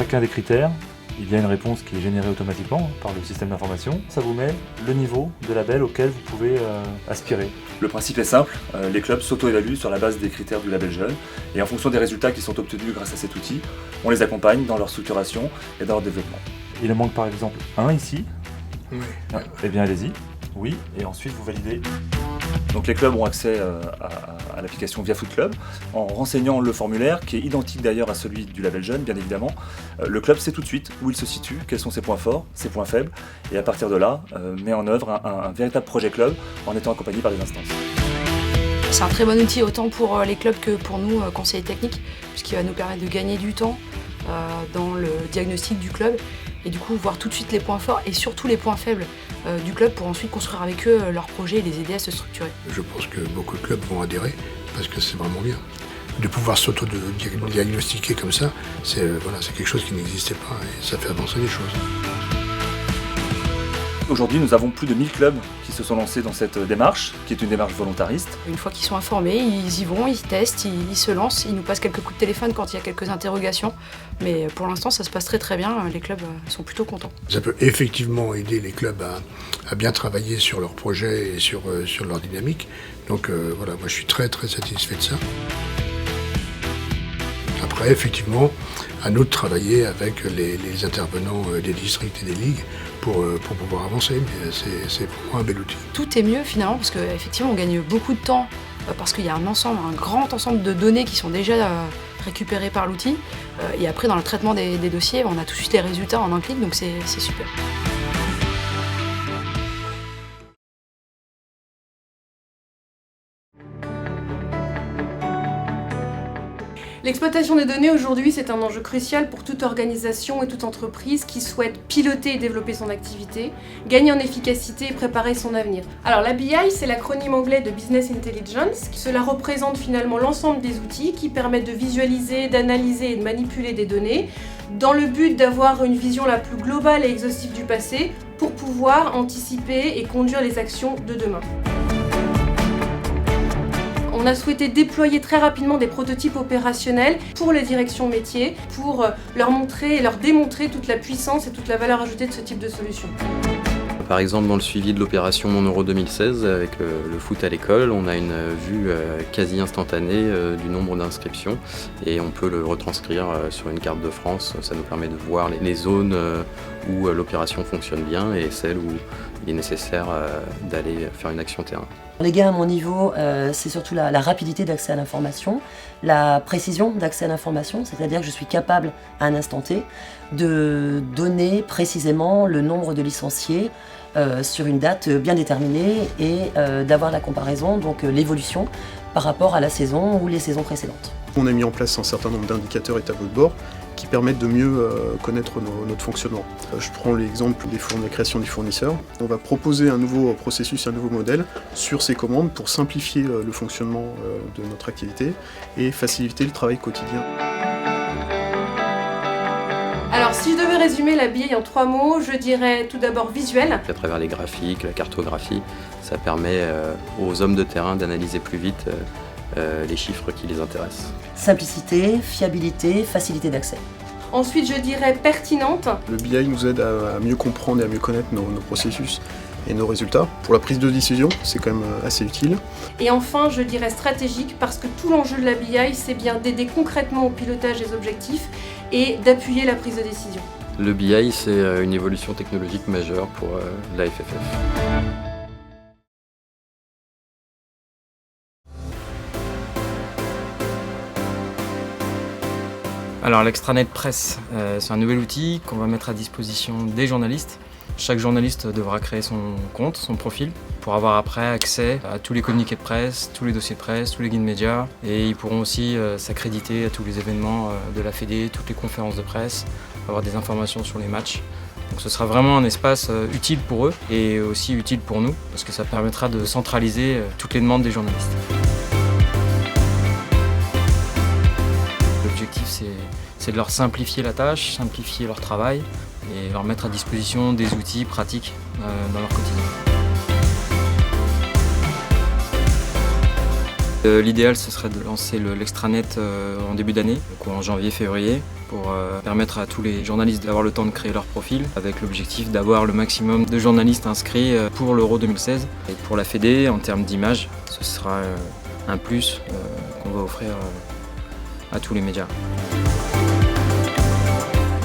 chacun des critères, il y a une réponse qui est générée automatiquement par le système d'information. Ça vous met le niveau de label auquel vous pouvez aspirer. Le principe est simple, les clubs s'auto-évaluent sur la base des critères du label jeune et en fonction des résultats qui sont obtenus grâce à cet outil, on les accompagne dans leur structuration et dans leur développement. Il en manque par exemple un ici. Oui. Ouais. Eh bien allez-y, oui, et ensuite vous validez. Donc les clubs ont accès à l'application Via Foot Club en renseignant le formulaire qui est identique d'ailleurs à celui du label jeune bien évidemment. Le club sait tout de suite où il se situe, quels sont ses points forts, ses points faibles et à partir de là met en œuvre un véritable projet club en étant accompagné par des instances. C'est un très bon outil autant pour les clubs que pour nous conseillers techniques puisqu'il va nous permettre de gagner du temps dans le diagnostic du club et du coup voir tout de suite les points forts et surtout les points faibles du club pour ensuite construire avec eux leur projet et les aider à se structurer. Je pense que beaucoup de clubs vont adhérer parce que c'est vraiment bien. De pouvoir s'auto-diagnostiquer comme ça, c'est quelque chose qui n'existait pas et ça fait avancer les choses. Aujourd'hui, nous avons plus de 1000 clubs qui se sont lancés dans cette démarche, qui est une démarche volontariste. Une fois qu'ils sont informés, ils y vont, ils testent, ils se lancent, ils nous passent quelques coups de téléphone quand il y a quelques interrogations. Mais pour l'instant, ça se passe très très bien, les clubs sont plutôt contents. Ça peut effectivement aider les clubs à bien travailler sur leur projet et sur leur dynamique. Donc moi je suis très très satisfait de ça. Après, effectivement, à nous de travailler avec les intervenants des districts et des ligues pour pouvoir avancer, mais c'est pour moi un bel outil. Tout est mieux finalement parce qu'effectivement on gagne beaucoup de temps parce qu'il y a un grand ensemble de données qui sont déjà récupérées par l'outil et après dans le traitement des dossiers on a tout de suite les résultats en un clic donc c'est super. L'exploitation des données aujourd'hui, c'est un enjeu crucial pour toute organisation et toute entreprise qui souhaite piloter et développer son activité, gagner en efficacité et préparer son avenir. Alors la BI, c'est l'acronyme anglais de Business Intelligence. Cela représente finalement l'ensemble des outils qui permettent de visualiser, d'analyser et de manipuler des données dans le but d'avoir une vision la plus globale et exhaustive du passé pour pouvoir anticiper et conduire les actions de demain. On a souhaité déployer très rapidement des prototypes opérationnels pour les directions métiers, pour leur montrer et leur démontrer toute la puissance et toute la valeur ajoutée de ce type de solution. Par exemple, dans le suivi de l'opération Mon Euro 2016, avec le foot à l'école, on a une vue quasi instantanée du nombre d'inscriptions et on peut le retranscrire sur une carte de France. Ça nous permet de voir les zones où l'opération fonctionne bien et celles où il est nécessaire d'aller faire une action terrain. Les gains à mon niveau, c'est surtout la rapidité d'accès à l'information, la précision d'accès à l'information, c'est-à-dire que je suis capable à un instant T de donner précisément le nombre de licenciés sur une date bien déterminée et d'avoir la comparaison, donc l'évolution par rapport à la saison ou les saisons précédentes. On a mis en place un certain nombre d'indicateurs et tableaux de bord qui permettent de mieux connaître notre fonctionnement. Je prends l'exemple de la création du fournisseur. On va proposer un nouveau processus, un nouveau modèle sur ces commandes pour simplifier le fonctionnement de notre activité et faciliter le travail quotidien. Alors si je devais résumer la BI en 3 mots, je dirais tout d'abord visuel. À travers les graphiques, la cartographie, ça permet aux hommes de terrain d'analyser plus vite les chiffres qui les intéressent. Simplicité, fiabilité, facilité d'accès. Ensuite, je dirais pertinente. Le BI nous aide à mieux comprendre et à mieux connaître nos processus et nos résultats. Pour la prise de décision, c'est quand même assez utile. Et enfin, je dirais stratégique parce que tout l'enjeu de la BI, c'est bien d'aider concrètement au pilotage des objectifs et d'appuyer la prise de décision. Le BI, c'est une évolution technologique majeure pour la FFF. Alors l'extranet presse, c'est un nouvel outil qu'on va mettre à disposition des journalistes. Chaque journaliste devra créer son compte, son profil, pour avoir après accès à tous les communiqués de presse, tous les dossiers de presse, tous les guides médias. Et ils pourront aussi s'accréditer à tous les événements de la Fédé, toutes les conférences de presse, avoir des informations sur les matchs. Donc ce sera vraiment un espace utile pour eux et aussi utile pour nous, parce que ça permettra de centraliser toutes les demandes des journalistes. L'objectif, c'est de leur simplifier la tâche, simplifier leur travail et leur mettre à disposition des outils pratiques dans leur quotidien. L'idéal, ce serait de lancer l'extranet en début d'année, en janvier-février, pour permettre à tous les journalistes d'avoir le temps de créer leur profil, avec l'objectif d'avoir le maximum de journalistes inscrits pour l'Euro 2016. Et pour la Fédé, en termes d'image, ce sera un plus qu'on va offrir à tous les médias.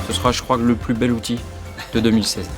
Ce sera, je crois, le plus bel outil de 2016.